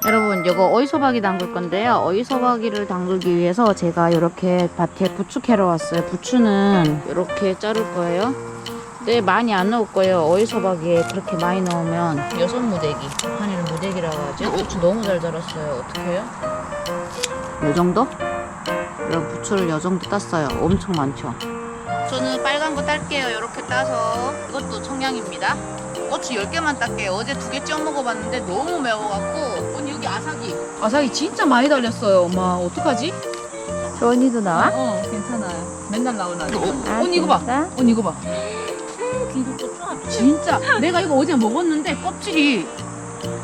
여러분, 이거 오이소박이 담글 건데요. 오이소박이를 담글기 위해서 제가 이렇게 밭에 부추 캐러 왔어요. 부추는 이렇게 자를 거예요. 네, 많이 안 넣을 거예요. 오이소박이에 그렇게 많이 넣으면 여섯 무대기, 북한에는 무대기라고 하죠. 부추 너무 잘 자랐어요. 어떻게 해요? 요 정도? 여러분, 부추를 요 정도 땄어요. 엄청 많죠. 저는 빨간 거 딸게요. 이렇게 따서. 이것도 청양입니다. 고추 10개만 딸게요. 어제 2개 쪄 먹어봤는데 너무 매워갖고. 언니 여기 아삭이. 아삭이 진짜 많이 달렸어요. 엄마 어떡하지? 언니도 나와? 괜찮아요. 맨날 나오나. 아, 언니 이거 봐. 진짜? 언니 이거 봐. 진짜 내가 이거 어제 먹었는데 껍질이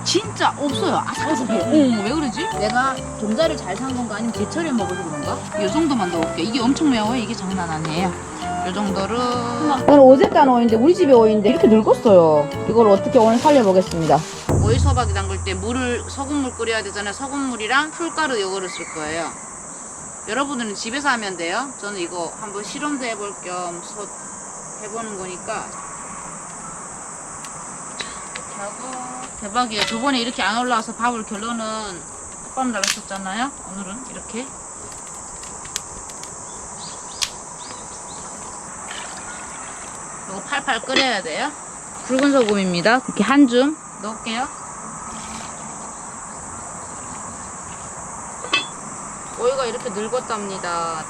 진짜 없어요. 아삭아삭해. 왜 그러지? 내가 종자를 잘 산 건가 아니면 제철에 먹어서 그런가? 이 정도만 넣을게. 이게 엄청 매워요. 이게 장난 아니에요. 이 정도를. 나는 어제 딴 오이인데 우리 집에 오이인데 이렇게 늙었어요. 이걸 어떻게 오늘 살려보겠습니다. 오이소박이 담글 때 물을 소금물 끓여야 되잖아요. 소금물이랑 풀가루 요거를 쓸 거예요. 여러분들은 집에서 하면 돼요. 저는 이거 한번 실험도 해볼 겸 해보는 거니까. 이렇게 하고. 대박이에요. 저번에 이렇게 안 올라와서 밥을 결론은 컵밥 날렸었잖아요. 오늘은 이렇게. 이거 팔팔 끓여야 돼요. 붉은 소금입니다. 이렇게 한 줌 넣을게요. 오이가 이렇게 늙었답니다.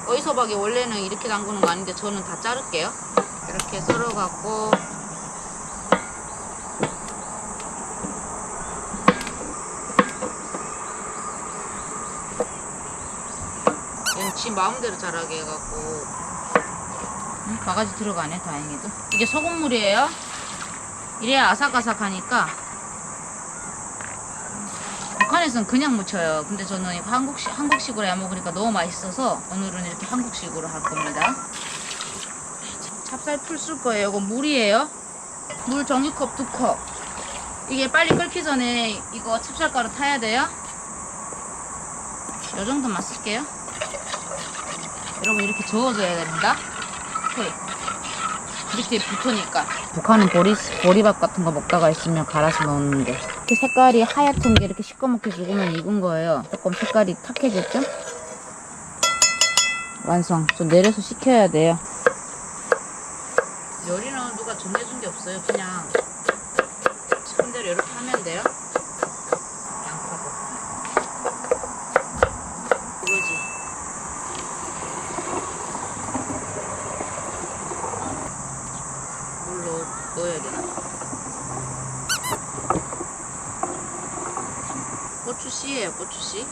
오이소박이 원래는 이렇게 담그는 거 아닌데 저는 다 자를게요. 이렇게 썰어갖고 얘는 지 마음대로 자라게 해갖고 바가지 들어가네. 다행히도. 이게 소금물이에요. 이래야 아삭아삭하니까. 북한에서는 그냥 무쳐요. 근데 저는 이거 한국식으로 해 먹으니까 너무 맛있어서 오늘은 이렇게 한국식으로 할 겁니다. 찹쌀풀 쓸 거예요. 이거 물이에요. 물 종이컵 2컵. 이게 빨리 끓기 전에 이거 찹쌀가루 타야 돼요. 이 정도만 쓸게요. 여러분 이렇게 저어줘야 됩니다. 이렇게 붙으니까. 북한은 보리밥 같은 거 먹다가 있으면 갈아서 넣는데 이렇게 색깔이 하얗던 게 이렇게 시꺼멓게 죽으면 익은 거예요. 조금 색깔이 탁해졌죠? 완성. 좀 내려서 식혀야 돼요. 요리는 누가 정해준 게 없어요. 그냥 처음대로 이렇게 하면 돼요. 양파도 이거지. 물 넣어야 되나? 고추씨예요. 고추씨.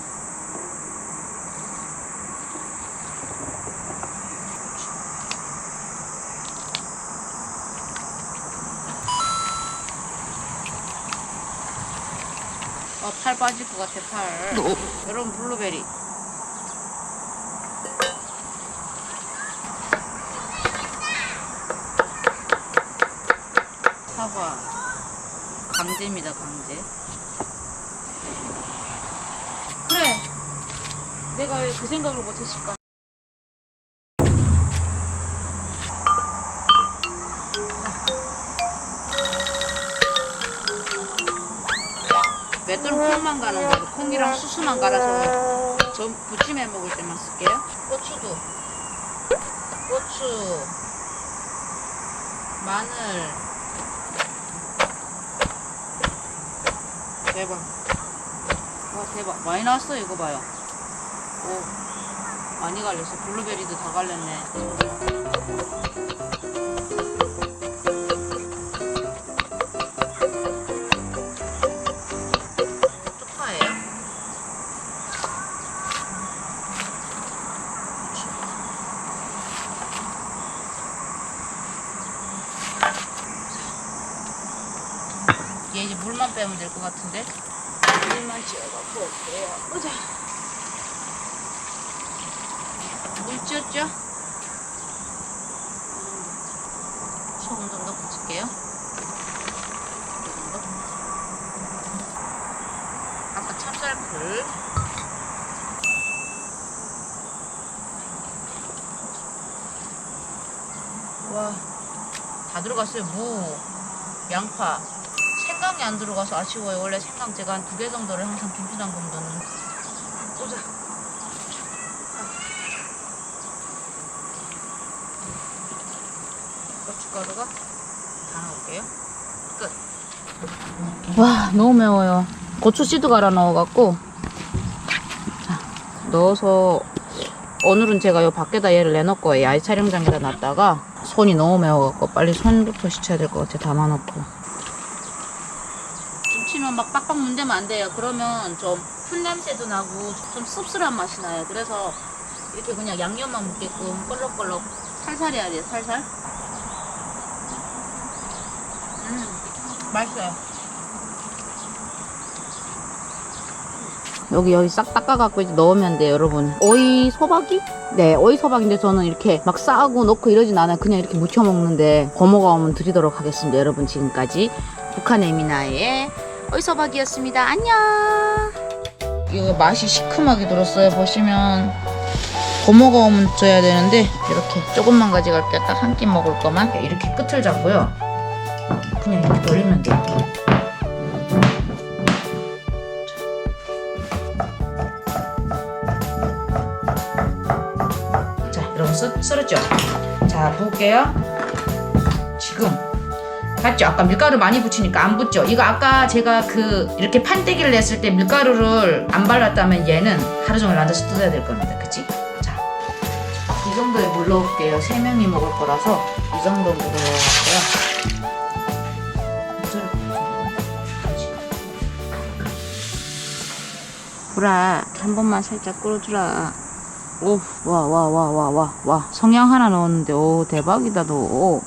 팔 빠질 것 같아. 팔. 여러분 블루베리. 사과. 강제입니다. 강제. 그래. 내가 왜 그 생각을 못했을까? 맷돌 콩만 가는 거고 콩이랑 수수만 갈아서 저 부침해 먹을 때만 쓸게요. 고추도. 고추. 마늘. 대박. 와 대박. 많이 나왔어요. 이거 봐요. 오 많이 갈렸어. 블루베리도 다 갈렸네. 얘 이제 물만 빼면 될 것 같은데. 물만 찌어갖고 올게요. 보자. 물 찌었죠? 소금 좀 넣고 칠게요. 이 정도. 아까 찹쌀풀. 와, 다 들어갔어요. 무, 양파. 생강이 안 들어가서 아쉬워요. 원래 생강 제가 한 2개 정도를 항상 김치 담그면은. 보자. 고춧가루가 다 넣을게요. 끝. 와, 너무 매워요. 고추 씨도 갈아 넣어갖고. 자, 넣어서 오늘은 제가 요 밖에다 얘를 내놓을 거예요. 야외 촬영장에다 놨다가 손이 너무 매워갖고 빨리 손부터 씻어야 될 것 같아. 담아놓고. 김치는 막 빡빡 문대면 안 돼요. 그러면 좀 풋냄새도 나고 좀 씁쓸한 맛이 나요. 그래서 이렇게 그냥 양념만 묻게끔 껄럭껄럭 살살 해야 돼요. 살살. 맛있어요. 여기 싹 닦아갖고 이제 넣으면 돼요, 여러분. 오이 소박이? 네, 오이 소박인데 저는 이렇게 막 싸고 넣고 이러진 않아요. 그냥 이렇게 무쳐 먹는데 고모가 오면 드리도록 하겠습니다. 여러분, 지금까지 북한의 미나의 오이 소박이었습니다. 안녕. 이거 맛이 시큼하게 들었어요. 보시면 고모가 오면 줘야 되는데 이렇게 조금만 가져갈게요. 딱 한 끼 먹을 거만. 이렇게 끝을 잡고요. 그냥 이렇게 돌리면 돼요. 자, 여러분 썰었죠? 자, 부을게요. 지금 봤죠? 아까 밀가루 많이 붙이니까 안 붙죠? 이거 아까 제가 이렇게 판때기를 냈을 때 밀가루를 안 발랐다면 얘는 하루 종일 앉아서 뜯어야 될 겁니다. 그치? 자, 이 정도에 물 넣을게요. 3명이 먹을 거라서 이 정도 물 넣어볼게요. 보라, 한 번만 살짝 끓여주라. 오, 와. 성냥 하나 넣었는데, 오, 대박이다, 너.